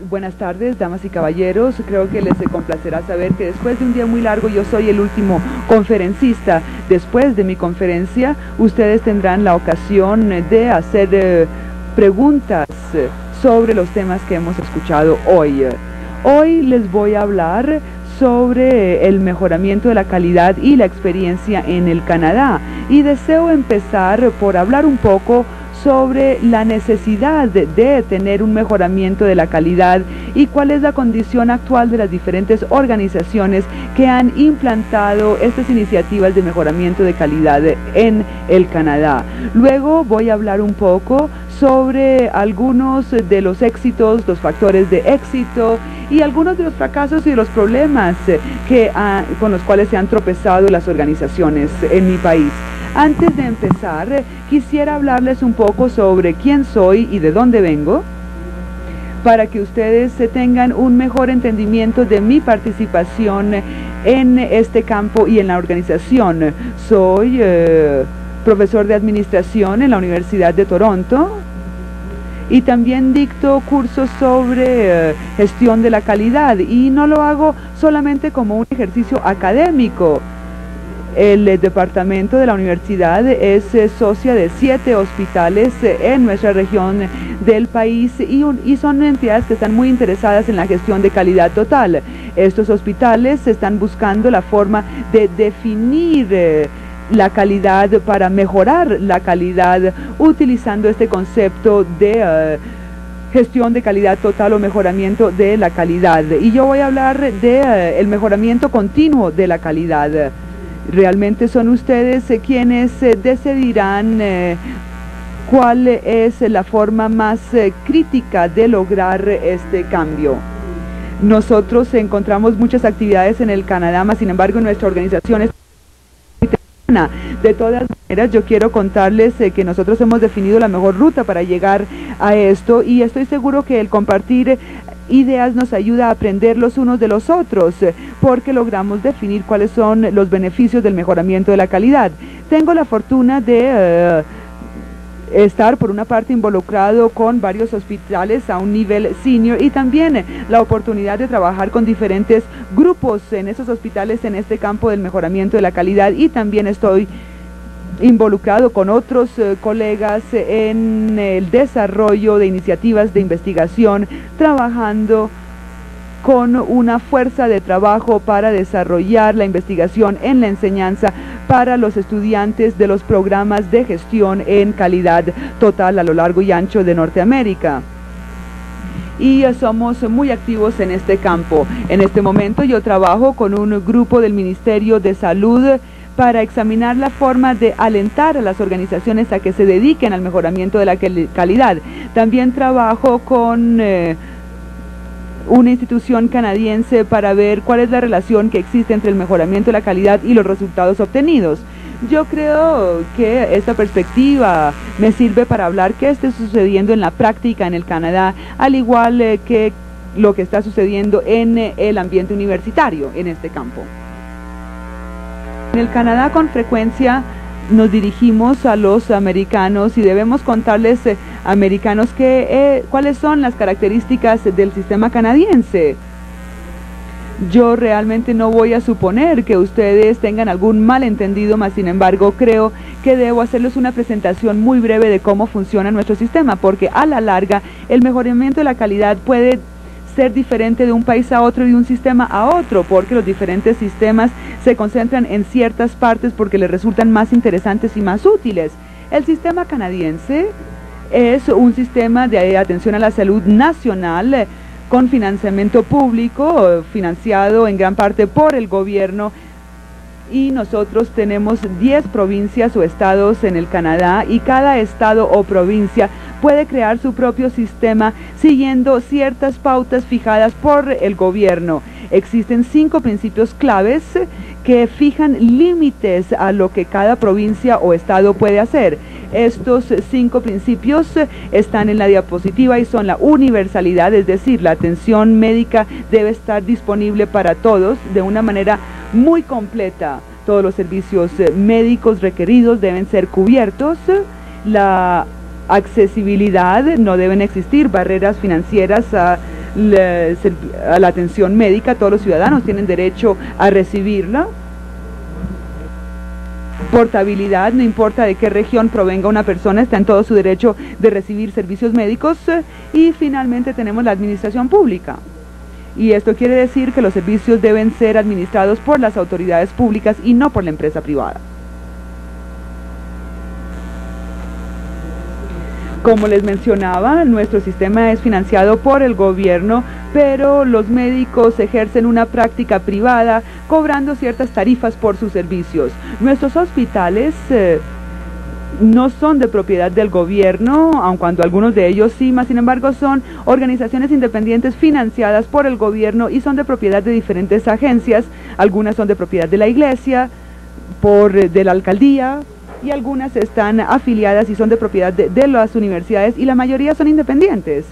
Buenas tardes, damas y caballeros. Creo que les complacerá saber que después de un día muy largo yo soy el último conferencista. Después de mi conferencia, ustedes tendrán la ocasión de hacer preguntas sobre los temas que hemos escuchado hoy. Hoy les voy a hablar sobre el mejoramiento de la calidad y la experiencia en el Canadá. Y deseo empezar por hablar un poco sobre la necesidad de tener un mejoramiento de la calidad y cuál es la condición actual de las diferentes organizaciones que han implantado estas iniciativas de mejoramiento de calidad en el Canadá. Luego voy a hablar un poco sobre algunos de los éxitos, los factores de éxito y algunos de los fracasos y de los problemas con los cuales se han tropezado las organizaciones en mi país. Antes de empezar, quisiera hablarles un poco sobre quién soy y de dónde vengo, para que ustedes tengan un mejor entendimiento de mi participación en este campo y en la organización. Soy profesor de administración en la Universidad de Toronto y también dicto cursos sobre gestión de la calidad, y no lo hago solamente como un ejercicio académico. El departamento de la universidad es socia de 7 hospitales en nuestra región del país y son entidades que están muy interesadas en la gestión de calidad total. Estos hospitales están buscando la forma de definir la calidad para mejorar la calidad utilizando este concepto de gestión de calidad total o mejoramiento de la calidad. Y yo voy a hablar de el mejoramiento continuo de la calidad. Realmente son ustedes quienes decidirán cuál es la forma más crítica de lograr este cambio. Nosotros encontramos muchas actividades en el Canadá, mas sin embargo nuestra organización es de todas maneras. Yo quiero contarles que nosotros hemos definido la mejor ruta para llegar a esto, y estoy seguro que el compartir ideas nos ayuda a aprender los unos de los otros, porque logramos definir cuáles son los beneficios del mejoramiento de la calidad. Tengo la fortuna de estar por una parte involucrado con varios hospitales a un nivel senior, y también la oportunidad de trabajar con diferentes grupos en esos hospitales en este campo del mejoramiento de la calidad, y también estoy involucrado con otros colegas en el desarrollo de iniciativas de investigación, trabajando con una fuerza de trabajo para desarrollar la investigación en la enseñanza para los estudiantes de los programas de gestión en calidad total a lo largo y ancho de Norteamérica. Y somos muy activos en este campo. En este momento yo trabajo con un grupo del Ministerio de Salud para examinar la forma de alentar a las organizaciones a que se dediquen al mejoramiento de la calidad. También trabajo con una institución canadiense para ver cuál es la relación que existe entre el mejoramiento de la calidad y los resultados obtenidos. Yo creo que esta perspectiva me sirve para hablar qué está sucediendo en la práctica en el Canadá, al igual que lo que está sucediendo en el ambiente universitario en este campo. En el Canadá con frecuencia nos dirigimos a los americanos y debemos contarles americanos cuáles son las características del sistema canadiense. Yo realmente no voy a suponer que ustedes tengan algún malentendido, mas sin embargo creo que debo hacerles una presentación muy breve de cómo funciona nuestro sistema, porque a la larga el mejoramiento de la calidad puede ser diferente de un país a otro y de un sistema a otro, porque los diferentes sistemas se concentran en ciertas partes porque les resultan más interesantes y más útiles. El sistema canadiense es un sistema de atención a la salud nacional con financiamiento público, financiado en gran parte por el gobierno, y nosotros tenemos 10 provincias o estados en el Canadá, y cada estado o provincia puede crear su propio sistema siguiendo ciertas pautas fijadas por el gobierno. Existen 5 principios claves que fijan límites a lo que cada provincia o estado puede hacer. Estos 5 principios están en la diapositiva y son la universalidad, es decir, la atención médica debe estar disponible para todos de una manera muy completa. Todos los servicios médicos requeridos deben ser cubiertos. La accesibilidad, no deben existir barreras financieras a la atención médica, todos los ciudadanos tienen derecho a recibirla. Portabilidad, no importa de qué región provenga una persona, está en todo su derecho de recibir servicios médicos. Y finalmente tenemos la administración pública. Y esto quiere decir que los servicios deben ser administrados por las autoridades públicas y no por la empresa privada. Como les mencionaba, nuestro sistema es financiado por el gobierno, pero los médicos ejercen una práctica privada cobrando ciertas tarifas por sus servicios. Nuestros hospitales no son de propiedad del gobierno, aun cuando algunos de ellos sí, sin embargo son organizaciones independientes financiadas por el gobierno y son de propiedad de diferentes agencias. Algunas son de propiedad de la iglesia, de la alcaldía, y algunas están afiliadas y son de propiedad de las universidades, y la mayoría son independientes.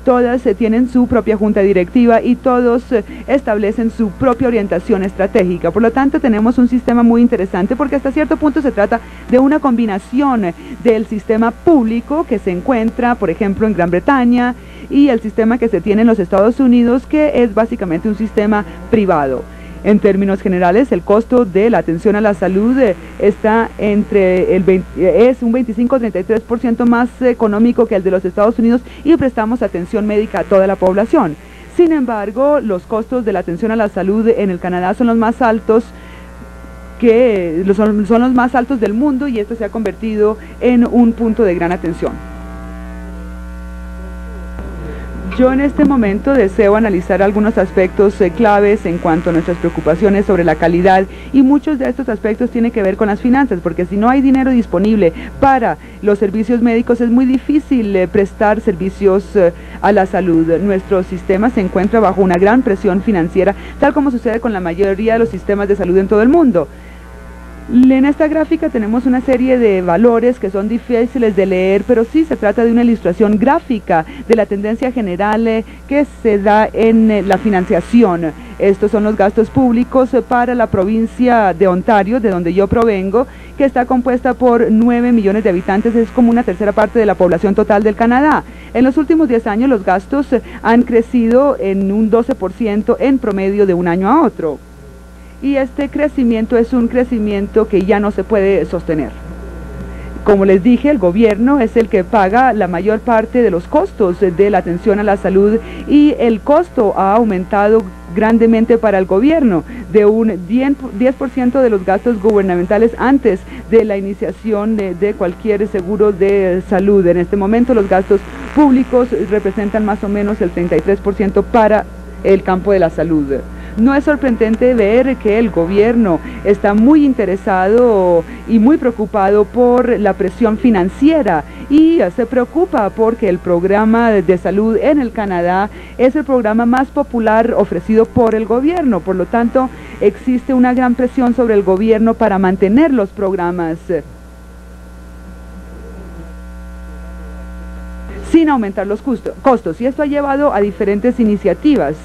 Todas tienen su propia junta directiva y todos establecen su propia orientación estratégica. Por lo tanto, tenemos un sistema muy interesante porque hasta cierto punto se trata de una combinación del sistema público que se encuentra, por ejemplo, en Gran Bretaña, y el sistema que se tiene en los Estados Unidos, que es básicamente un sistema privado. En términos generales, el costo de la atención a la salud está es un 25-33% más económico que el de los Estados Unidos, y prestamos atención médica a toda la población. Sin embargo, los costos de la atención a la salud en el Canadá son los más altos son los más altos del mundo, y esto se ha convertido en un punto de gran atención. Yo en este momento deseo analizar algunos aspectos claves en cuanto a nuestras preocupaciones sobre la calidad, y muchos de estos aspectos tienen que ver con las finanzas, porque si no hay dinero disponible para los servicios médicos es muy difícil prestar servicios a la salud. Nuestro sistema se encuentra bajo una gran presión financiera, tal como sucede con la mayoría de los sistemas de salud en todo el mundo. En esta gráfica tenemos una serie de valores que son difíciles de leer, pero sí se trata de una ilustración gráfica de la tendencia general que se da en la financiación. Estos son los gastos públicos para la provincia de Ontario, de donde yo provengo, que está compuesta por 9 millones de habitantes, es como una tercera parte de la población total del Canadá. En los últimos 10 años los gastos han crecido en un 12% en promedio de un año a otro. Y este crecimiento es un crecimiento que ya no se puede sostener. Como les dije, el gobierno es el que paga la mayor parte de los costos de la atención a la salud, y el costo ha aumentado grandemente para el gobierno, de un 10% de los gastos gubernamentales antes de la iniciación de cualquier seguro de salud. En este momento los gastos públicos representan más o menos el 33% para el campo de la salud. No es sorprendente ver que el gobierno está muy interesado y muy preocupado por la presión financiera, y se preocupa porque el programa de salud en el Canadá es el programa más popular ofrecido por el gobierno. Por lo tanto, existe una gran presión sobre el gobierno para mantener los programas sin aumentar los costos, y esto ha llevado a diferentes iniciativas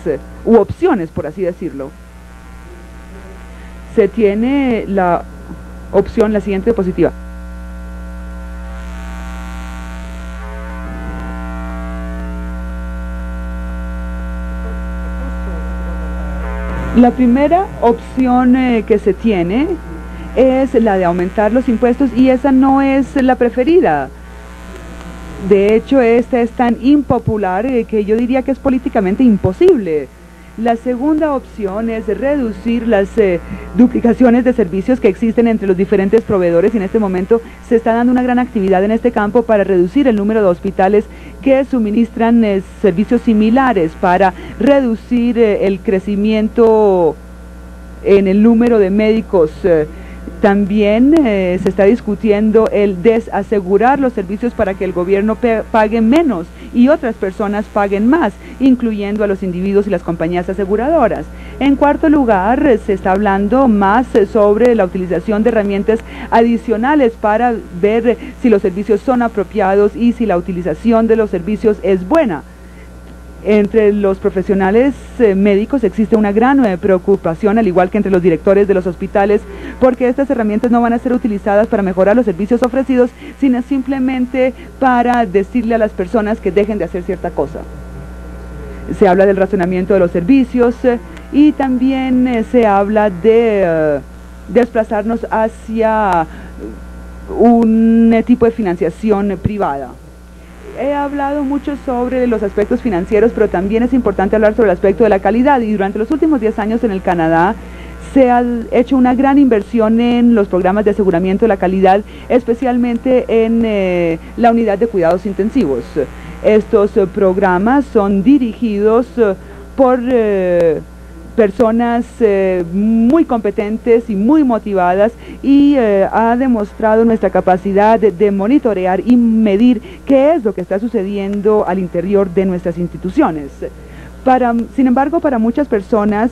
u opciones, por así decirlo. Se tiene la opción, la siguiente diapositiva. La primera opción que se tiene es la de aumentar los impuestos, y esa no es la preferida. De hecho, esta es tan impopular que yo diría que es políticamente imposible. La segunda opción es reducir las duplicaciones de servicios que existen entre los diferentes proveedores, y en este momento se está dando una gran actividad en este campo para reducir el número de hospitales que suministran servicios similares, para reducir el crecimiento en el número de médicos. También se está discutiendo el desasegurar los servicios para que el gobierno pague menos y otras personas paguen más, incluyendo a los individuos y las compañías aseguradoras. En cuarto lugar, se está hablando más sobre la utilización de herramientas adicionales para ver si los servicios son apropiados y si la utilización de los servicios es buena. Entre los profesionales médicos existe una gran preocupación, al igual que entre los directores de los hospitales, porque estas herramientas no van a ser utilizadas para mejorar los servicios ofrecidos, sino simplemente para decirle a las personas que dejen de hacer cierta cosa. Se habla del racionamiento de los servicios y también se habla de desplazarnos hacia un tipo de financiación privada. He hablado mucho sobre los aspectos financieros, pero también es importante hablar sobre el aspecto de la calidad, y durante los últimos 10 años en el Canadá se ha hecho una gran inversión en los programas de aseguramiento de la calidad, especialmente en la unidad de cuidados intensivos. Estos programas son dirigidos por personas muy competentes y muy motivadas, y ha demostrado nuestra capacidad de monitorear y medir qué es lo que está sucediendo al interior de nuestras instituciones. Sin embargo, para muchas personas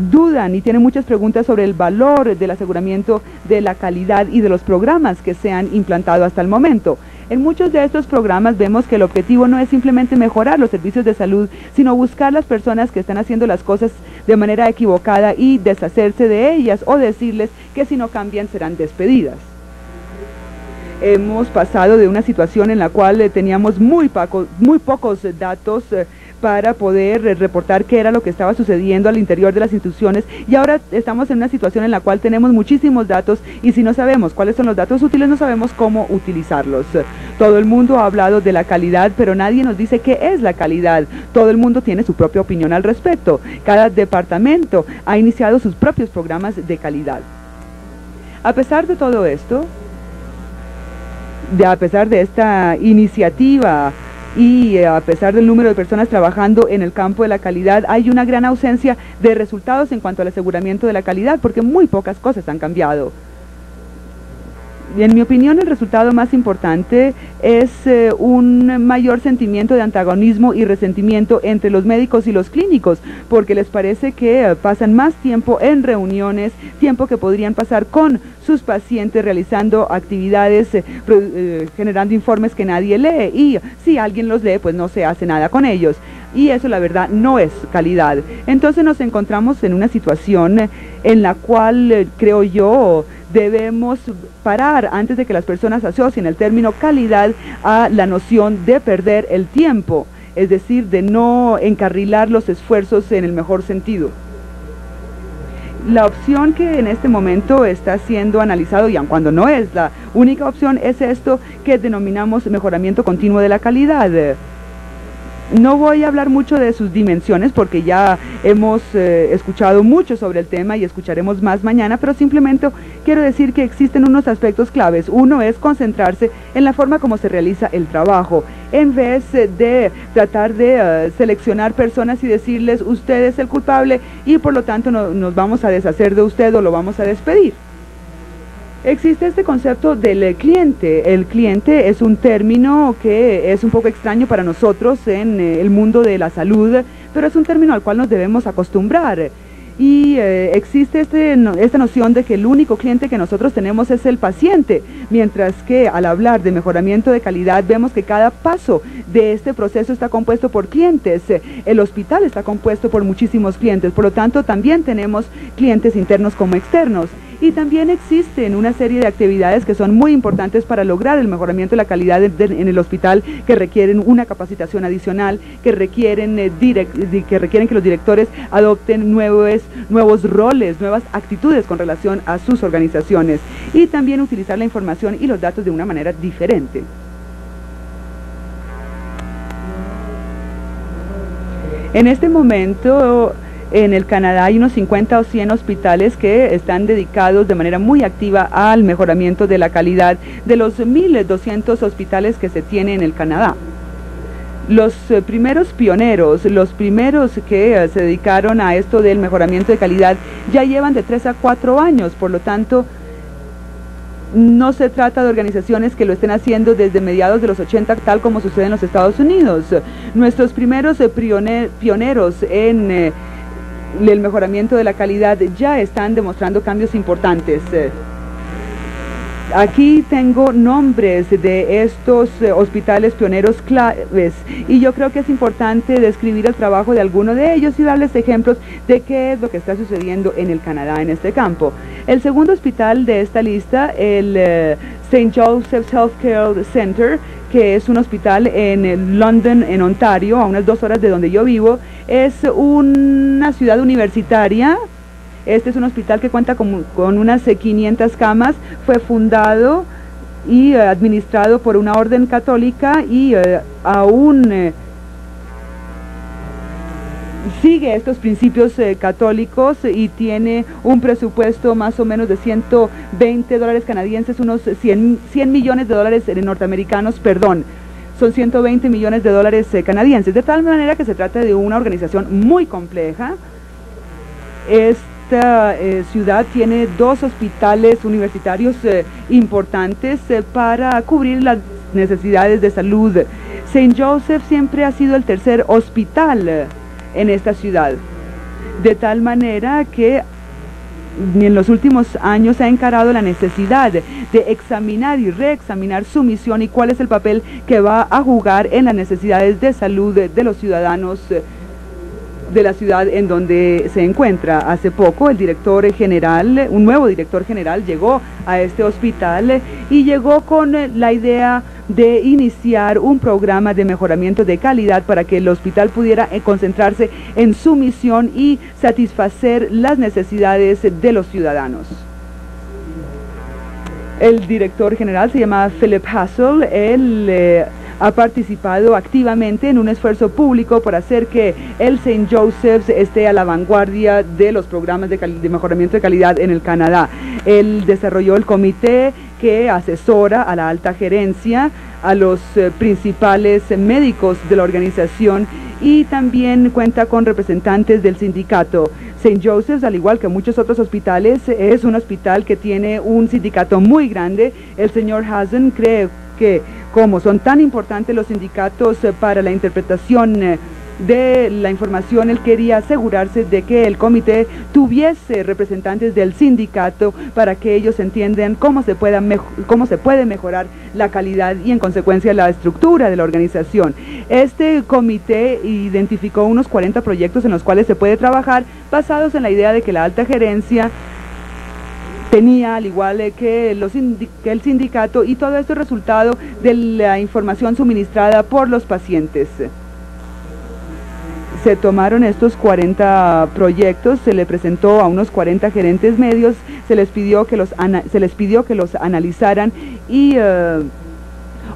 dudan y tienen muchas preguntas sobre el valor del aseguramiento de la calidad y de los programas que se han implantado hasta el momento. En muchos de estos programas vemos que el objetivo no es simplemente mejorar los servicios de salud, sino buscar las personas que están haciendo las cosas de manera equivocada y deshacerse de ellas, o decirles que si no cambian serán despedidas. Hemos pasado de una situación en la cual teníamos muy pocos datos para poder reportar qué era lo que estaba sucediendo al interior de las instituciones, y ahora estamos en una situación en la cual tenemos muchísimos datos, y si no sabemos cuáles son los datos útiles, no sabemos cómo utilizarlos. Todo el mundo ha hablado de la calidad, pero nadie nos dice qué es la calidad. Todo el mundo tiene su propia opinión al respecto. Cada departamento ha iniciado sus propios programas de calidad. A pesar de todo esto, a pesar de esta iniciativa y a pesar del número de personas trabajando en el campo de la calidad, hay una gran ausencia de resultados en cuanto al aseguramiento de la calidad, porque muy pocas cosas han cambiado. En mi opinión, el resultado más importante es un mayor sentimiento de antagonismo y resentimiento entre los médicos y los clínicos, porque les parece que pasan más tiempo en reuniones, tiempo que podrían pasar con sus pacientes realizando actividades, generando informes que nadie lee, y si alguien los lee, pues no se hace nada con ellos. Y eso, la verdad, no es calidad. Entonces nos encontramos en una situación en la cual, creo yo, debemos parar antes de que las personas asocien el término calidad a la noción de perder el tiempo, es decir, de no encarrilar los esfuerzos en el mejor sentido. La opción que en este momento está siendo analizado, y aun cuando no es la única opción, es esto que denominamos mejoramiento continuo de la calidad. No voy a hablar mucho de sus dimensiones porque ya hemos escuchado mucho sobre el tema y escucharemos más mañana, pero simplemente quiero decir que existen unos aspectos claves. Uno es concentrarse en la forma como se realiza el trabajo, en vez de tratar de seleccionar personas y decirles usted es el culpable y por lo tanto nos vamos a deshacer de usted o lo vamos a despedir. Existe este concepto del cliente. El cliente es un término que es un poco extraño para nosotros en el mundo de la salud, pero es un término al cual nos debemos acostumbrar. Y existe esta noción de que el único cliente que nosotros tenemos es el paciente, mientras que al hablar de mejoramiento de calidad vemos que cada paso de este proceso está compuesto por clientes. El hospital está compuesto por muchísimos clientes, por lo tanto también tenemos clientes internos como externos. Y también existen una serie de actividades que son muy importantes para lograr el mejoramiento de la calidad en el hospital, que requieren una capacitación adicional, que requieren que los directores adopten nuevos roles, nuevas actitudes con relación a sus organizaciones, y también utilizar la información y los datos de una manera diferente. En este momento, en el Canadá hay unos 50 o 100 hospitales que están dedicados de manera muy activa al mejoramiento de la calidad de los 1.200 hospitales que se tienen en el Canadá. Los primeros pioneros, los primeros que se dedicaron a esto del mejoramiento de calidad ya llevan de 3 a 4 años, por lo tanto no se trata de organizaciones que lo estén haciendo desde mediados de los 80, tal como sucede en los Estados Unidos. Nuestros primeros pioneros en el mejoramiento de la calidad ya están demostrando cambios importantes. Aquí tengo nombres de estos hospitales pioneros claves y yo creo que es importante describir el trabajo de alguno de ellos y darles ejemplos de qué es lo que está sucediendo en el Canadá en este campo. El segundo hospital de esta lista, el St. Joseph's Healthcare Center, que es un hospital en London, en Ontario, a unas 2 horas de donde yo vivo, es una ciudad universitaria. Este es un hospital que cuenta con unas 500 camas, fue fundado y administrado por una orden católica y aún sigue estos principios católicos y tiene un presupuesto más o menos de $120 canadienses, unos 100 millones de dólares norteamericanos, perdón. Son 120 millones de dólares canadienses, de tal manera que se trata de una organización muy compleja. Esta ciudad tiene 2 hospitales universitarios importantes para cubrir las necesidades de salud. St. Joseph siempre ha sido el tercer hospital en esta ciudad, de tal manera que en los últimos años se ha encarado la necesidad de examinar y reexaminar su misión y cuál es el papel que va a jugar en las necesidades de salud de los ciudadanos de la ciudad en donde se encuentra. Hace poco el director general, un nuevo director general llegó a este hospital y llegó con la idea de iniciar un programa de mejoramiento de calidad para que el hospital pudiera concentrarse en su misión y satisfacer las necesidades de los ciudadanos. El director general se llama Philip Hassel. Él ha participado activamente en un esfuerzo público por hacer que el St. Joseph's esté a la vanguardia de los programas de mejoramiento de calidad en el Canadá. Él desarrolló el comité que asesora a la alta gerencia, a los principales médicos de la organización y también cuenta con representantes del sindicato. St. Joseph's, al igual que muchos otros hospitales, es un hospital que tiene un sindicato muy grande. El señor Hazen cree que como son tan importantes los sindicatos para la interpretación de la información, él quería asegurarse de que el comité tuviese representantes del sindicato para que ellos entiendan cómo se puede mejorar la calidad y en consecuencia la estructura de la organización. Este comité identificó unos 40 proyectos en los cuales se puede trabajar basados en la idea de que la alta gerencia tenía, al igual que el sindicato, y todo esto es resultado de la información suministrada por los pacientes. Se tomaron estos 40 proyectos, se le presentó a unos 40 gerentes medios, se les pidió que los analizaran y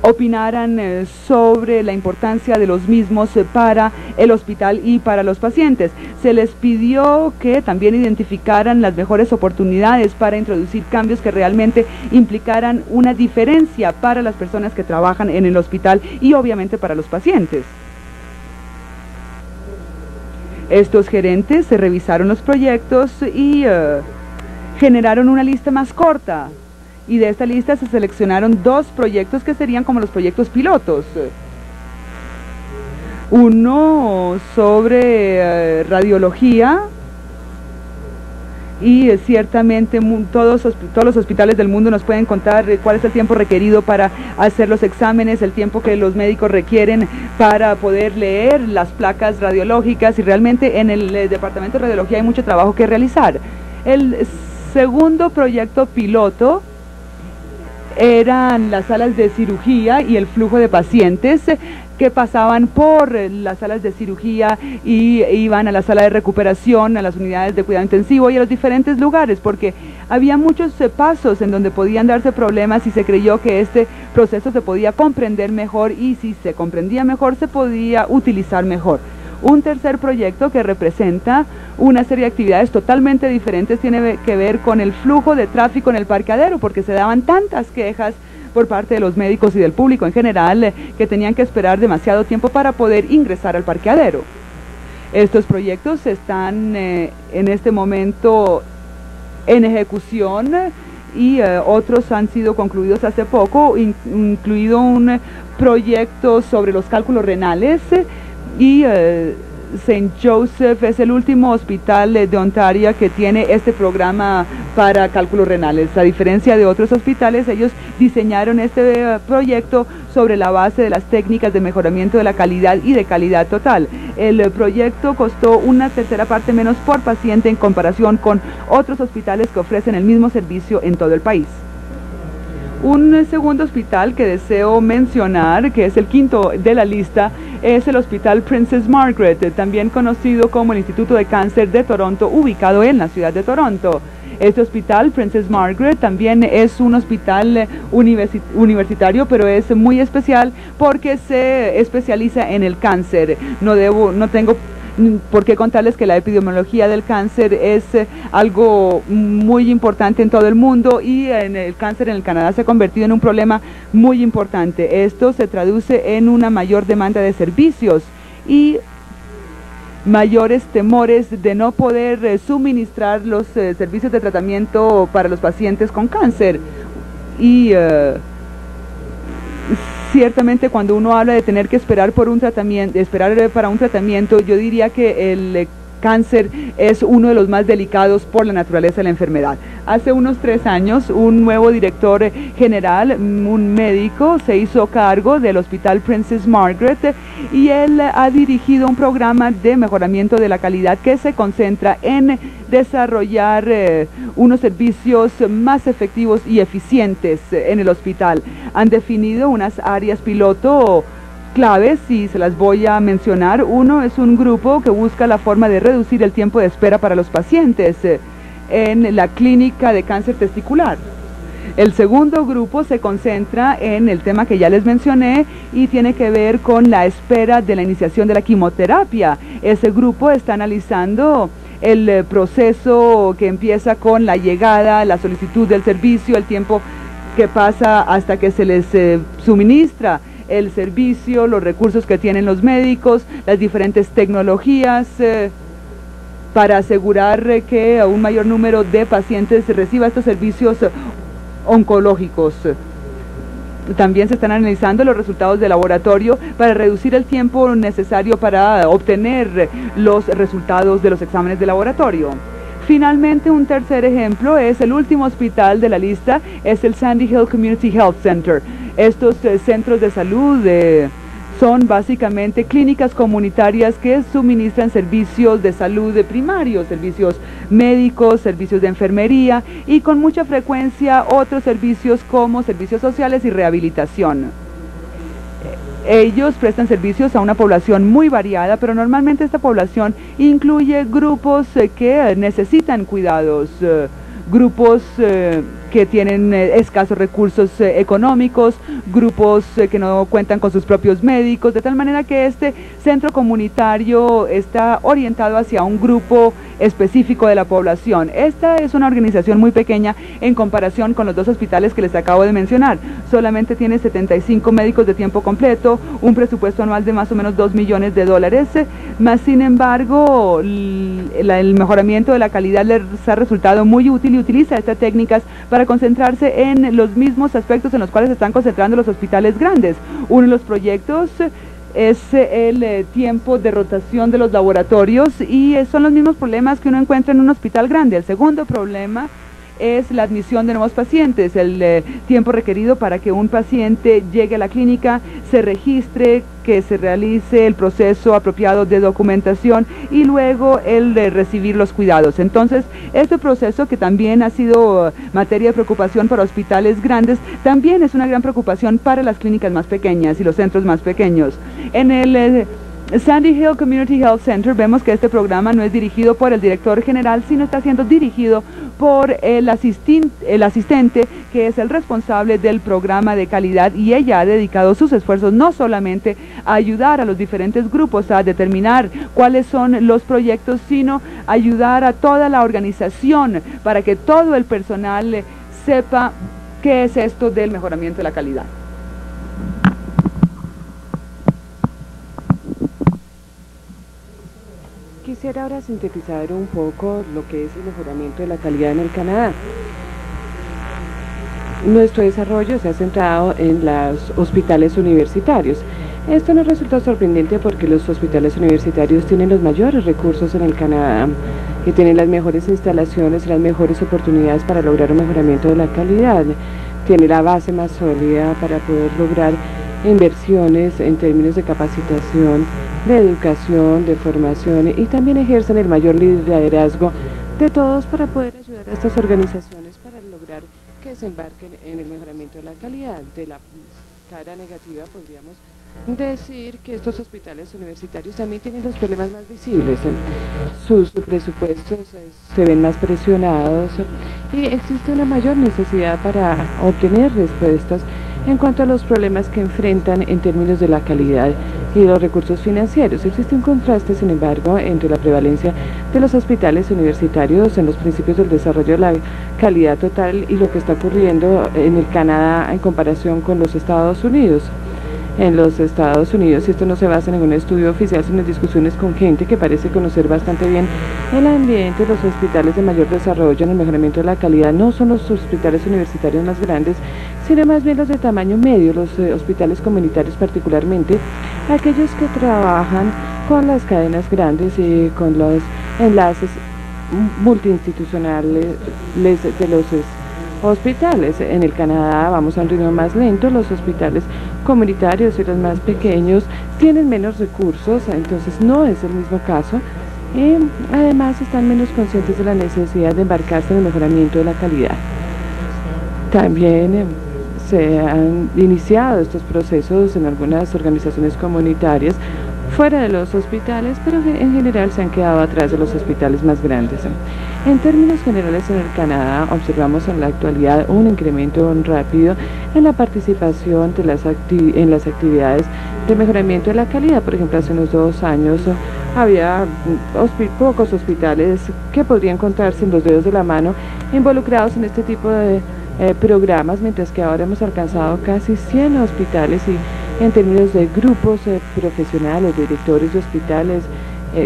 opinaran sobre la importancia de los mismos para el hospital y para los pacientes. Se les pidió que también identificaran las mejores oportunidades para introducir cambios que realmente implicaran una diferencia para las personas que trabajan en el hospital y obviamente para los pacientes. Estos gerentes se revisaron los proyectos y generaron una lista más corta. Y de esta lista se seleccionaron 2 proyectos que serían como los proyectos pilotos. Uno sobre radiología y ciertamente todos los hospitales del mundo nos pueden contar cuál es el tiempo requerido para hacer los exámenes, el tiempo que los médicos requieren para poder leer las placas radiológicas y realmente en el departamento de radiología hay mucho trabajo que realizar. El segundo proyecto piloto eran las salas de cirugía y el flujo de pacientes que pasaban por las salas de cirugía y iban a la sala de recuperación, a las unidades de cuidado intensivo y a los diferentes lugares, porque había muchos pasos en donde podían darse problemas y se creyó que este proceso se podía comprender mejor y si se comprendía mejor se podía utilizar mejor. Un tercer proyecto que representa una serie de actividades totalmente diferentes tiene que ver con el flujo de tráfico en el parqueadero, porque se daban tantas quejas por parte de los médicos y del público en general que tenían que esperar demasiado tiempo para poder ingresar al parqueadero. Estos proyectos están en este momento en ejecución y otros han sido concluidos hace poco, incluido un proyecto sobre los cálculos renales y St. Joseph es el último hospital de Ontario que tiene este programa para cálculos renales. A diferencia de otros hospitales, ellos diseñaron este proyecto sobre la base de las técnicas de mejoramiento de la calidad y de calidad total. El proyecto costó una tercera parte menos por paciente en comparación con otros hospitales que ofrecen el mismo servicio en todo el país. Un segundo hospital que deseo mencionar, que es el quinto de la lista, es el Hospital Princess Margaret, también conocido como el Instituto de Cáncer de Toronto, ubicado en la ciudad de Toronto. Este hospital, Princess Margaret, también es un hospital universitario, pero es muy especial porque se especializa en el cáncer. No tengo por qué contarles que la epidemiología del cáncer es algo muy importante en todo el mundo, y el cáncer en el Canadá se ha convertido en un problema muy importante. Esto se traduce en una mayor demanda de servicios y mayores temores de no poder suministrar los servicios de tratamiento para los pacientes con cáncer. Y ciertamente cuando uno habla de tener que esperar para un tratamiento, yo diría que el cáncer es uno de los más delicados por la naturaleza de la enfermedad. Hace unos 3 años, un nuevo director general, un médico, se hizo cargo del Hospital Princess Margaret, y él ha dirigido un programa de mejoramiento de la calidad que se concentra en desarrollar unos servicios más efectivos y eficientes en el hospital. Han definido unas áreas piloto claves y se las voy a mencionar. Uno es un grupo que busca la forma de reducir el tiempo de espera para los pacientes en la clínica de cáncer testicular. El segundo grupo se concentra en el tema que ya les mencioné y tiene que ver con la espera de la iniciación de la quimioterapia. Ese grupo está analizando el proceso que empieza con la llegada, la solicitud del servicio, el tiempo que pasa hasta que se les suministra el servicio, los recursos que tienen los médicos, las diferentes tecnologías para asegurar que un mayor número de pacientes reciba estos servicios oncológicos. También se están analizando los resultados de laboratorio para reducir el tiempo necesario para obtener los resultados de los exámenes de laboratorio. Finalmente, un tercer ejemplo es el último hospital de la lista, es el Sandy Hill Community Health Center. Estos centros de salud son básicamente clínicas comunitarias que suministran servicios de salud primarios, servicios médicos, servicios de enfermería y con mucha frecuencia otros servicios como servicios sociales y rehabilitación. Ellos prestan servicios a una población muy variada, pero normalmente esta población incluye grupos que necesitan cuidados, grupos que tienen escasos recursos económicos, grupos que no cuentan con sus propios médicos, de tal manera que este centro comunitario está orientado hacia un grupo específico de la población. Esta es una organización muy pequeña en comparación con los 2 hospitales que les acabo de mencionar. Solamente tiene 75 médicos de tiempo completo, un presupuesto anual de más o menos $2 millones, más sin embargo el mejoramiento de la calidad les ha resultado muy útil y utiliza estas técnicas para concentrarse en los mismos aspectos en los cuales se están concentrando los hospitales grandes. Uno de los proyectos es el tiempo de rotación de los laboratorios y son los mismos problemas que uno encuentra en un hospital grande. El segundo problema es la admisión de nuevos pacientes, el tiempo requerido para que un paciente llegue a la clínica, se registre, que se realice el proceso apropiado de documentación y luego el de recibir los cuidados. Entonces, este proceso, que también ha sido materia de preocupación para hospitales grandes, también es una gran preocupación para las clínicas más pequeñas y los centros más pequeños. En el Sandy Hill Community Health Center vemos que este programa no es dirigido por el director general, sino está siendo dirigido por el asistente que es el responsable del programa de calidad, y ella ha dedicado sus esfuerzos no solamente a ayudar a los diferentes grupos a determinar cuáles son los proyectos, sino ayudar a toda la organización para que todo el personal sepa qué es esto del mejoramiento de la calidad. Quisiera ahora sintetizar un poco lo que es el mejoramiento de la calidad en el Canadá. Nuestro desarrollo se ha centrado en los hospitales universitarios. Esto nos resulta sorprendente porque los hospitales universitarios tienen los mayores recursos en el Canadá y tienen las mejores instalaciones, las mejores oportunidades para lograr un mejoramiento de la calidad. Tiene la base más sólida para poder lograr inversiones en términos de capacitación, de educación, de formación, y también ejercen el mayor liderazgo de todos para poder ayudar a estas organizaciones para lograr que se embarquen en el mejoramiento de la calidad. De la cara negativa podríamos decir que estos hospitales universitarios también tienen los problemas más visibles. Sus presupuestos se ven más presionados y existe una mayor necesidad para obtener respuestas en cuanto a los problemas que enfrentan en términos de la calidad y los recursos financieros. Existe un contraste, sin embargo, entre la prevalencia de los hospitales universitarios en los principios del desarrollo de la calidad total y lo que está ocurriendo en el Canadá en comparación con los Estados Unidos. En los Estados Unidos, y esto no se basa en ningún estudio oficial, sino en discusiones con gente que parece conocer bastante bien el ambiente, los hospitales de mayor desarrollo en el mejoramiento de la calidad no son los hospitales universitarios más grandes, sino más bien los de tamaño medio, los hospitales comunitarios particularmente, aquellos que trabajan con las cadenas grandes y con los enlaces multiinstitucionales de los hospitales. En el Canadá vamos a un ritmo más lento, los hospitales comunitarios y los más pequeños tienen menos recursos, entonces no es el mismo caso, y además están menos conscientes de la necesidad de embarcarse en el mejoramiento de la calidad. También se han iniciado estos procesos en algunas organizaciones comunitarias fuera de los hospitales, pero en general se han quedado atrás de los hospitales más grandes. En términos generales, en el Canadá observamos en la actualidad un incremento rápido en la participación de en las actividades de mejoramiento de la calidad. Por ejemplo, hace unos 2 años había pocos hospitales que podrían contarse en los dedos de la mano involucrados en este tipo de programas, mientras que ahora hemos alcanzado casi 100 hospitales y en términos de grupos profesionales, de directores de hospitales,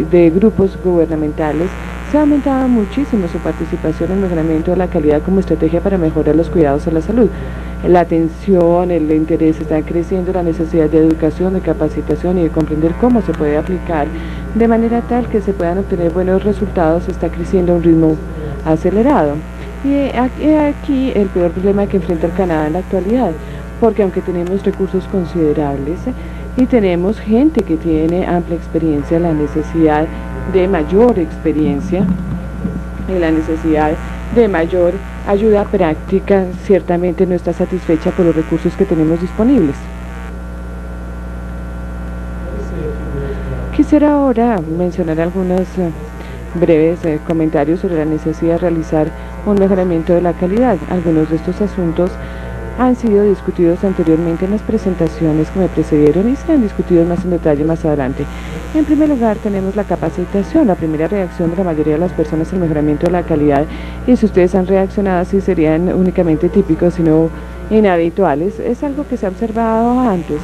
de grupos gubernamentales, se ha aumentado muchísimo su participación en el mejoramiento de la calidad como estrategia para mejorar los cuidados a la salud. La atención, el interés está creciendo, la necesidad de educación, de capacitación y de comprender cómo se puede aplicar de manera tal que se puedan obtener buenos resultados está creciendo a un ritmo acelerado. Y aquí el peor problema que enfrenta el Canadá en la actualidad, porque aunque tenemos recursos considerables y tenemos gente que tiene amplia experiencia, la necesidad de mayor experiencia y la necesidad de mayor ayuda práctica ciertamente no está satisfecha por los recursos que tenemos disponibles. Quisiera ahora mencionar algunos breves comentarios sobre la necesidad de realizar un mejoramiento de la calidad. Algunos de estos asuntos han sido discutidos anteriormente en las presentaciones que me precedieron y serán discutidos más en detalle más adelante. En primer lugar, tenemos la capacitación, la primera reacción de la mayoría de las personas al mejoramiento de la calidad, y si ustedes han reaccionado así serían únicamente típicos, sino inhabituales. Es algo que se ha observado antes.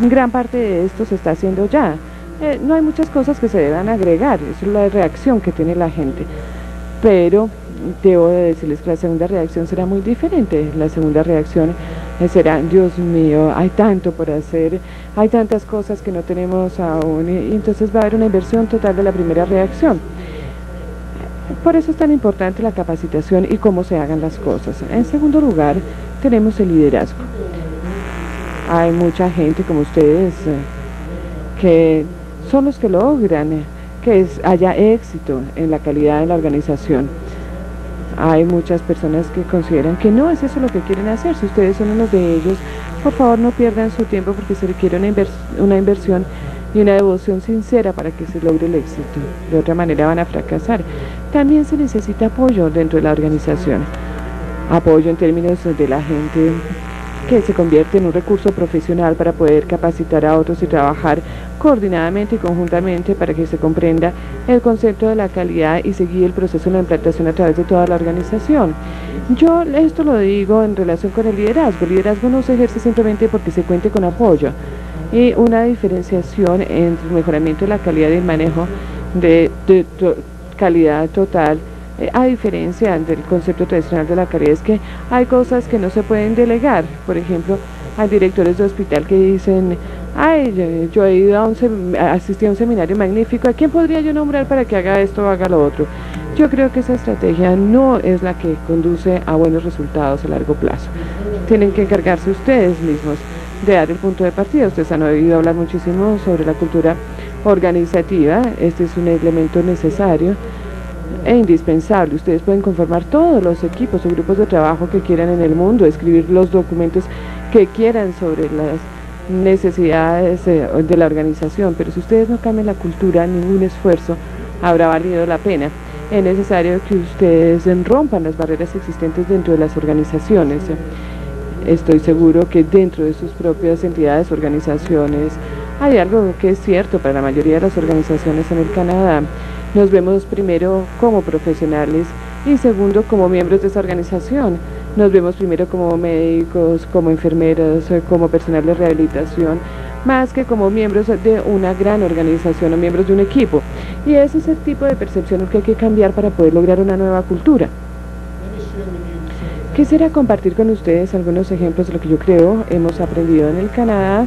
Gran parte de esto se está haciendo ya. No hay muchas cosas que se deban agregar, esa es la reacción que tiene la gente, pero debo de decirles que la segunda reacción será muy diferente. La segunda reacción será: Dios mío, hay tanto por hacer, hay tantas cosas que no tenemos aún, y entonces va a haber una inversión total de la primera reacción. Por eso es tan importante la capacitación y cómo se hagan las cosas. En segundo lugar, tenemos el liderazgo. Hay mucha gente como ustedes que son los que logran que haya éxito en la calidad de la organización. Hay muchas personas que consideran que no es eso lo que quieren hacer. Si ustedes son uno de ellos, por favor no pierdan su tiempo, porque se requiere una inversión y una devoción sincera para que se logre el éxito. De otra manera van a fracasar. También se necesita apoyo dentro de la organización. Apoyo en términos de la gente que se convierte en un recurso profesional para poder capacitar a otros y trabajar coordinadamente y conjuntamente para que se comprenda el concepto de la calidad y seguir el proceso de la implantación a través de toda la organización. Yo esto lo digo en relación con el liderazgo. El liderazgo no se ejerce simplemente porque se cuente con apoyo, y una diferenciación entre el mejoramiento de la calidad y el manejo de calidad total, a diferencia del concepto tradicional de la calidad, es que hay cosas que no se pueden delegar. Por ejemplo, hay directores de hospital que dicen: ay, yo he ido asistí a un seminario magnífico, ¿a quién podría yo nombrar para que haga esto o haga lo otro? Yo creo que esa estrategia no es la que conduce a buenos resultados a largo plazo. Tienen que encargarse ustedes mismos de dar el punto de partida. Ustedes han oído hablar muchísimo sobre la cultura organizativa. Este es un elemento necesario e indispensable. Ustedes pueden conformar todos los equipos o grupos de trabajo que quieran en el mundo, escribir los documentos que quieran sobre las necesidades de la organización, pero si ustedes no cambian la cultura, ningún esfuerzo habrá valido la pena. Es necesario que ustedes rompan las barreras existentes dentro de las organizaciones. Estoy seguro que dentro de sus propias entidades, organizaciones, hay algo que es cierto para la mayoría de las organizaciones en el Canadá. Nos vemos primero como profesionales y segundo como miembros de esa organización. Nos vemos primero como médicos, como enfermeros, como personal de rehabilitación, más que como miembros de una gran organización o miembros de un equipo. Y ese es el tipo de percepción que hay que cambiar para poder lograr una nueva cultura. Quisiera compartir con ustedes algunos ejemplos de lo que yo creo hemos aprendido en el Canadá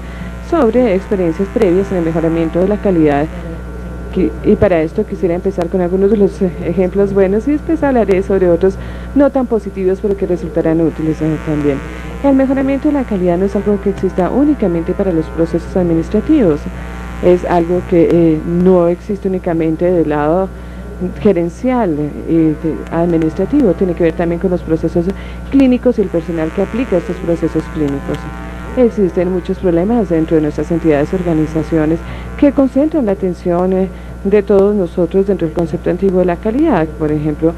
sobre experiencias previas en el mejoramiento de la calidad. Y para esto quisiera empezar con algunos de los ejemplos buenos y después hablaré sobre otros no tan positivos pero que resultarán útiles también. El mejoramiento de la calidad no es algo que exista únicamente para los procesos administrativos, es algo que no existe únicamente del lado gerencial y administrativo, tiene que ver también con los procesos clínicos y el personal que aplica estos procesos clínicos. Existen muchos problemas dentro de nuestras entidades y organizaciones que concentran la atención de todos nosotros dentro del concepto antiguo de la calidad, por ejemplo,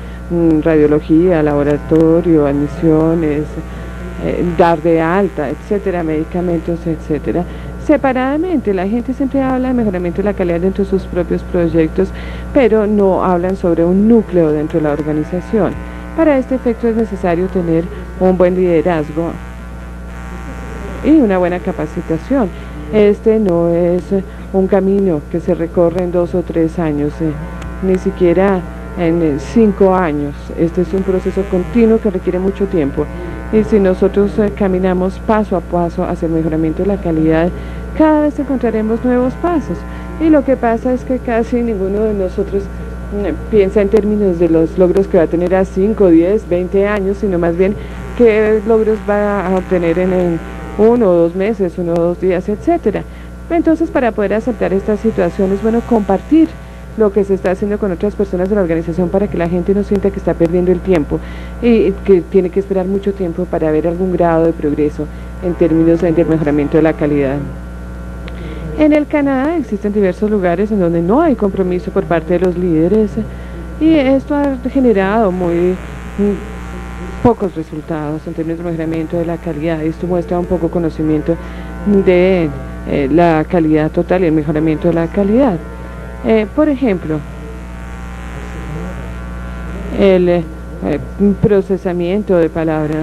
radiología, laboratorio, admisiones, dar de alta, etcétera, medicamentos, etcétera. Separadamente, la gente siempre habla de mejoramiento de la calidad dentro de sus propios proyectos, pero no hablan sobre un núcleo dentro de la organización. Para este efecto es necesario tener un buen liderazgo y una buena capacitación. Este no es un camino que se recorre en 2 o 3 años, ni siquiera en 5 años. Este es un proceso continuo que requiere mucho tiempo. Y si nosotros caminamos paso a paso hacia el mejoramiento de la calidad, cada vez encontraremos nuevos pasos. Y lo que pasa es que casi ninguno de nosotros piensa en términos de los logros que va a tener a 5, 10, 20 años, sino más bien qué logros va a obtener en 1 o 2 meses, 1 o 2 días, etcétera. Entonces, para poder aceptar esta situación es bueno compartir lo que se está haciendo con otras personas de la organización para que la gente no sienta que está perdiendo el tiempo y que tiene que esperar mucho tiempo para ver algún grado de progreso en términos del mejoramiento de la calidad. En el Canadá existen diversos lugares en donde no hay compromiso por parte de los líderes y esto ha generado muy pocos resultados en términos de mejoramiento de la calidad. Esto muestra un poco conocimiento de la calidad total y el mejoramiento de la calidad. Por ejemplo, el procesamiento de palabras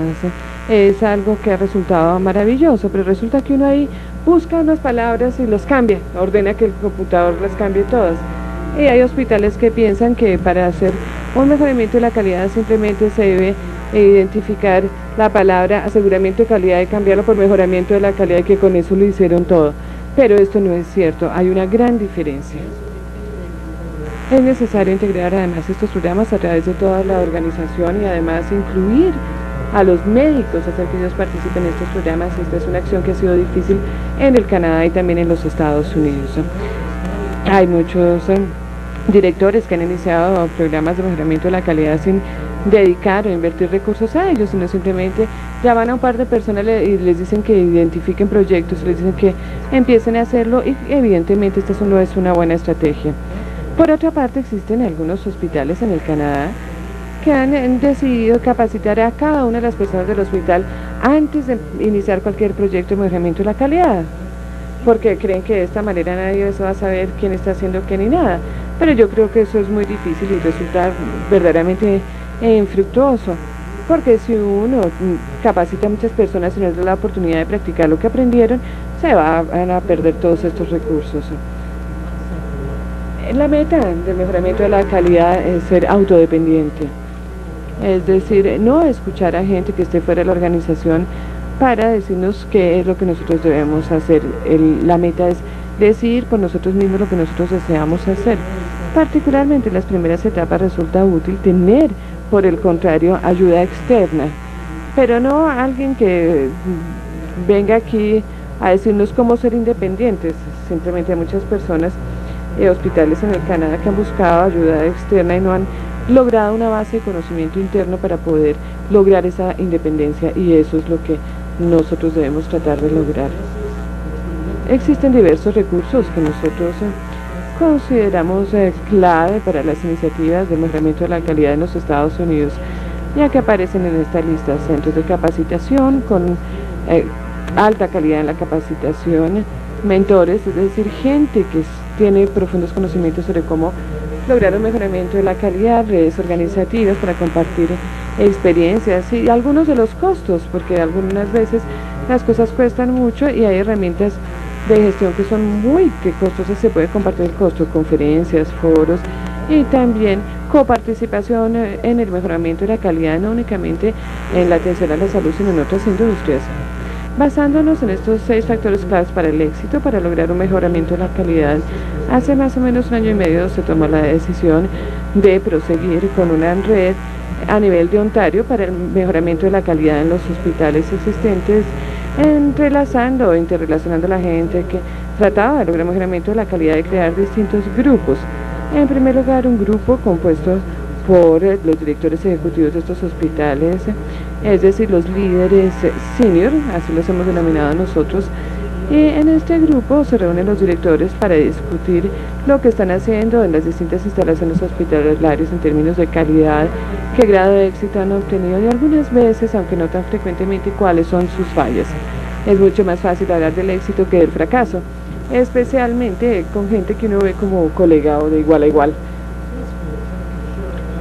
es algo que ha resultado maravilloso, pero resulta que uno ahí busca unas palabras y los cambia, ordena que el computador las cambie todas. Y hay hospitales que piensan que para hacer un mejoramiento de la calidad simplemente se debe identificar la palabra aseguramiento de calidad y cambiarlo por mejoramiento de la calidad y que con eso lo hicieron todo. Pero esto no es cierto, hay una gran diferencia. Es necesario integrar además estos programas a través de toda la organización y además incluir a los médicos, hacer que ellos participen en estos programas. Esta es una acción que ha sido difícil en el Canadá y también en los Estados Unidos. Hay muchos directores que han iniciado programas de mejoramiento de la calidad sin dedicar o invertir recursos a ellos, sino simplemente llaman a un par de personas y les dicen que identifiquen proyectos, les dicen que empiecen a hacerlo y evidentemente esta no es una buena estrategia. Por otra parte, existen algunos hospitales en el Canadá que han decidido capacitar a cada una de las personas del hospital antes de iniciar cualquier proyecto de mejoramiento de la calidad, porque creen que de esta manera nadie va a saber quién está haciendo qué ni nada. Pero yo creo que eso es muy difícil y resulta verdaderamente infructuoso, porque si uno capacita a muchas personas y no les da la oportunidad de practicar lo que aprendieron, se van a perder todos estos recursos. La meta del mejoramiento de la calidad es ser autodependiente, es decir, no escuchar a gente que esté fuera de la organización para decirnos qué es lo que nosotros debemos hacer. La meta es decidir por nosotros mismos lo que nosotros deseamos hacer. Particularmente en las primeras etapas resulta útil tener, por el contrario, ayuda externa, pero no alguien que venga aquí a decirnos cómo ser independientes. Simplemente hay muchas personas, hospitales en el Canadá, que han buscado ayuda externa y no han logrado una base de conocimiento interno para poder lograr esa independencia, y eso es lo que nosotros debemos tratar de lograr. Existen diversos recursos que nosotros consideramos clave para las iniciativas de mejoramiento de la calidad en los Estados Unidos, ya que aparecen en esta lista: centros de capacitación con alta calidad en la capacitación, mentores, es decir, gente que tiene profundos conocimientos sobre cómo lograr un mejoramiento de la calidad, redes organizativas para compartir experiencias y algunos de los costos, porque algunas veces las cosas cuestan mucho y hay herramientas de gestión que son muy costosas. Se puede compartir el costo, conferencias, foros y también coparticipación en el mejoramiento de la calidad, no únicamente en la atención a la salud, sino en otras industrias. Basándonos en estos 6 factores claves para el éxito, para lograr un mejoramiento de la calidad, hace más o menos 1 año y medio se tomó la decisión de proseguir con una red a nivel de Ontario para el mejoramiento de la calidad en los hospitales existentes, entrelazando e interrelacionando a la gente que trataba de lograr mejoramiento de la calidad, de crear distintos grupos. En primer lugar, un grupo compuesto por los directores ejecutivos de estos hospitales, es decir, los líderes senior, así los hemos denominado nosotros, y en este grupo se reúnen los directores para discutir lo que están haciendo en las distintas instalaciones hospitalarias en términos de calidad, qué grado de éxito han obtenido y algunas veces, aunque no tan frecuentemente, cuáles son sus fallas. Es mucho más fácil hablar del éxito que del fracaso, especialmente con gente que uno ve como colega o de igual a igual.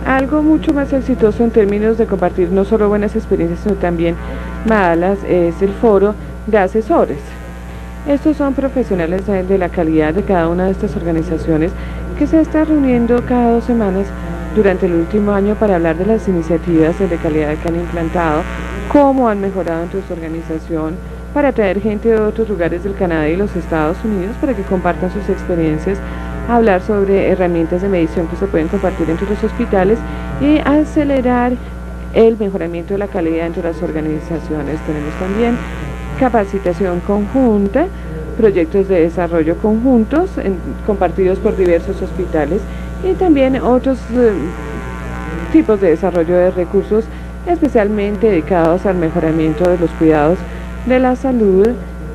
Algo mucho más exitoso en términos de compartir no solo buenas experiencias, sino también malas, es el foro de asesores. Estos son profesionales de la calidad de cada una de estas organizaciones que se están reuniendo cada 2 semanas durante el último año para hablar de las iniciativas de calidad que han implantado, cómo han mejorado en su organización, para traer gente de otros lugares del Canadá y los Estados Unidos para que compartan sus experiencias, hablar sobre herramientas de medición que se pueden compartir entre los hospitales y acelerar el mejoramiento de la calidad entre las organizaciones. Tenemos también capacitación conjunta, proyectos de desarrollo conjuntos compartidos por diversos hospitales y también otros tipos de desarrollo de recursos especialmente dedicados al mejoramiento de los cuidados de la salud.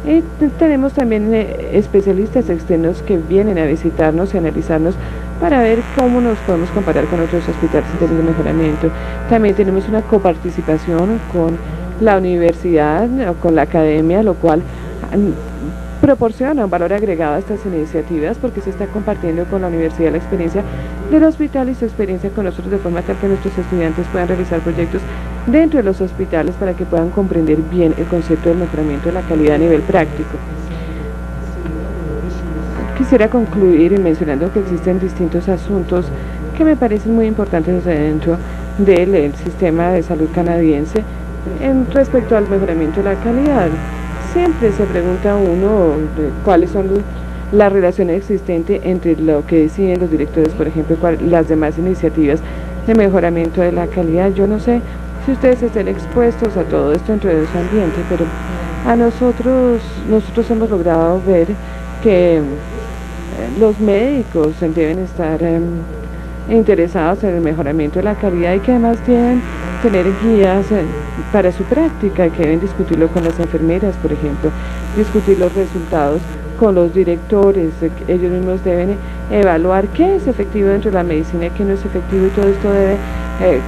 Y tenemos también especialistas externos que vienen a visitarnos y analizarnos para ver cómo nos podemos comparar con otros hospitales en términos de mejoramiento. También tenemos una coparticipación con la universidad o con la academia, lo cual proporciona un valor agregado a estas iniciativas porque se está compartiendo con la universidad la experiencia del hospital y su experiencia con nosotros, de forma tal que nuestros estudiantes puedan realizar proyectos dentro de los hospitales para que puedan comprender bien el concepto del mejoramiento de la calidad a nivel práctico. Quisiera concluir mencionando que existen distintos asuntos que me parecen muy importantes dentro del sistema de salud canadiense respecto al mejoramiento de la calidad. Siempre se pregunta uno cuáles son las relaciones existentes entre lo que deciden los directores, por ejemplo, las demás iniciativas de mejoramiento de la calidad. Yo no sé si ustedes estén expuestos a todo esto dentro de su ambiente, pero a nosotros hemos logrado ver que los médicos deben estar interesados en el mejoramiento de la calidad y que además deben tener guías para su práctica, que deben discutirlo con las enfermeras, por ejemplo, discutir los resultados con los directores. Ellos mismos deben evaluar qué es efectivo dentro de la medicina y qué no es efectivo, y todo esto debe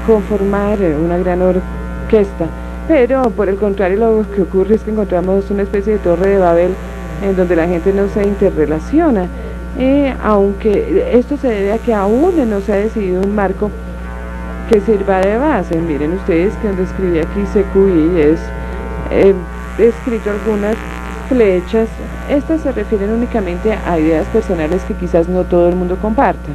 conformar una gran orquesta. Pero por el contrario, lo que ocurre es que encontramos una especie de torre de Babel en donde la gente no se interrelaciona, aunque esto se debe a que aún no se ha decidido un marco que sirva de base. Miren ustedes que donde escribí aquí CQI he escrito algunas flechas. Estas se refieren únicamente a ideas personales que quizás no todo el mundo comparta.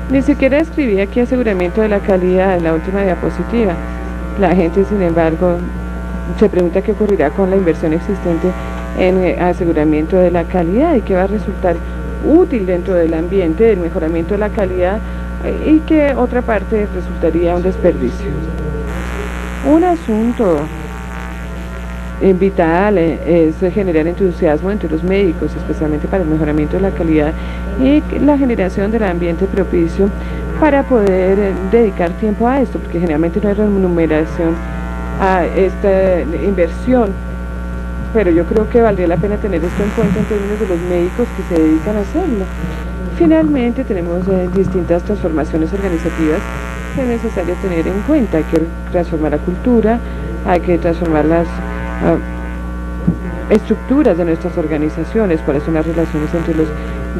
Ni siquiera escribí aquí aseguramiento de la calidad en la última diapositiva, La gente, sin embargo, se pregunta qué ocurrirá con la inversión existente en aseguramiento de la calidad y qué va a resultar útil dentro del ambiente, del mejoramiento de la calidad, y que otra parte resultaría un desperdicio. Un asunto vital es generar entusiasmo entre los médicos, especialmente para el mejoramiento de la calidad y la generación del ambiente propicio para poder dedicar tiempo a esto, porque generalmente no hay remuneración a esta inversión, pero yo creo que valdría la pena tener esto en cuenta en términos de los médicos que se dedican a hacerlo. Finalmente tenemos distintas transformaciones organizativas que es necesario tener en cuenta. Hay que transformar la cultura, hay que transformar las estructuras de nuestras organizaciones, cuáles son las relaciones entre los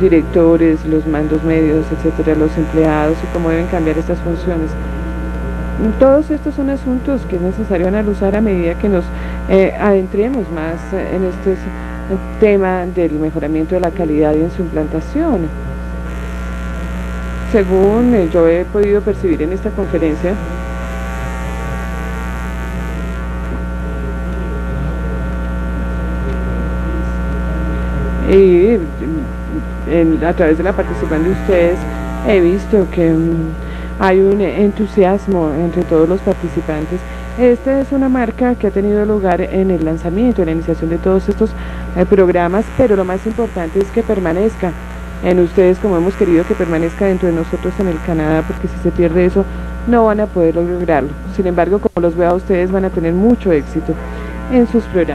directores, los mandos medios, etcétera, los empleados y cómo deben cambiar estas funciones. Todos estos son asuntos que es necesario analizar a medida que nos adentremos más en este tema del mejoramiento de la calidad y en su implantación. Según yo he podido percibir en esta conferencia, y a través de la participación de ustedes he visto que hay un entusiasmo entre todos los participantes. Esta es una marca que ha tenido lugar en el lanzamiento, en la iniciación de todos estos programas, pero lo más importante es que permanezca en ustedes, como hemos querido que permanezca dentro de nosotros en el Canadá, porque si se pierde eso no van a poder lograrlo. Sin embargo, como los veo a ustedes, van a tener mucho éxito en sus programas.